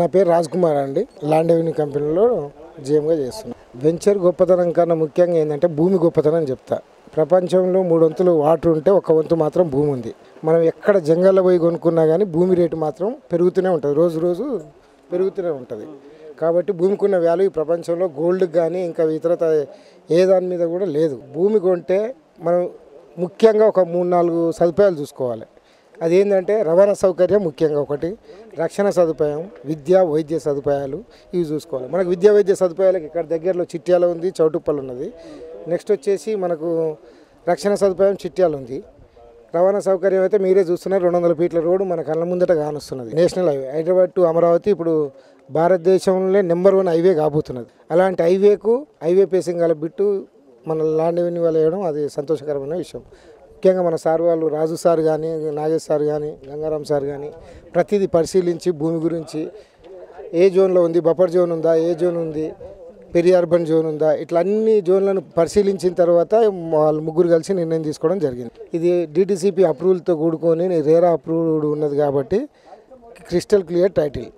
నా పేరు రాజ్ కుమార్ అండి. ల్యాండ్ రెవెన్యూ కంపెనీలో జీఎంగా చేస్తున్నాను. వెంచర్ గొప్పతనం కన్నా ముఖ్యంగా ఏంటంటే భూమి గొప్పతనం అని చెప్తా. ప్రపంచంలో 3 వంతులు వాటర్ ఉంటే 1 వంతు మాత్రం భూమి ఉంది. మనం ఎక్కడ జంగల్లో పోయి కొనుక్కున్నా కానీ భూమి రేటు మాత్రం పెరుగుతూనే ఉంటుంది, రోజు రోజు పెరుగుతూనే ఉంటుంది. కాబట్టి భూమికి ఉన్న వాల్యూ ఈ ప్రపంచంలో గోల్డ్కి కానీ ఇంకా ఇతరత ఏ దాని మీద కూడా లేదు. భూమి కొంటే మనం ముఖ్యంగా ఒక 3-4 సదుపాయాలు చూసుకోవాలి. అదేంటంటే రవాణా సౌకర్యం ముఖ్యంగా ఒకటి, రక్షణ సదుపాయం, విద్యా వైద్య సదుపాయాలు ఇవి చూసుకోవాలి. మనకు విద్యా వైద్య సదుపాయాలకు ఇక్కడ దగ్గరలో చిట్యాల ఉంది, చౌటుప్పల్ ఉన్నది. నెక్స్ట్ వచ్చేసి మనకు రక్షణ సదుపాయం చిట్యాల ఉంది. రవాణా సౌకర్యం అయితే మీరే చూస్తున్నారు, 200 ఫీట్ల రోడ్డు మన కళ్ళ ముందట కానొస్తున్నది. National highway Hyderabad to Amaravati ఇప్పుడు భారతదేశంలో నెంబర్ 1 హైవే కాబోతున్నది. అలాంటి హైవే పేసింగ్ గల బిట్టు మన ల్యాండ్ రెవెన్యూ వాళ్ళు వేయడం అది సంతోషకరమైన విషయం. ముఖ్యంగా మన సార్ వాళ్ళు రాజు సార్ కానీ, నాగేష్ సార్ కానీ, గంగారాం సార్ కానీ ప్రతిదీ పరిశీలించి భూమి గురించి ఏ జోన్లో ఉంది, బఫర్ జోన్ ఉందా, ఏ జోన్ ఉంది, పెరి అర్బన్ జోన్ ఉందా, ఇట్లా అన్ని జోన్లను పరిశీలించిన తర్వాత వాళ్ళు ముగ్గురు కలిసి నిర్ణయం తీసుకోవడం జరిగింది. ఇది DTCP అప్రూవల్తో కూడుకొని రేరా అప్రూవ్డ్ ఉన్నది కాబట్టి క్రిస్టల్ క్లియర్ టైటిల్.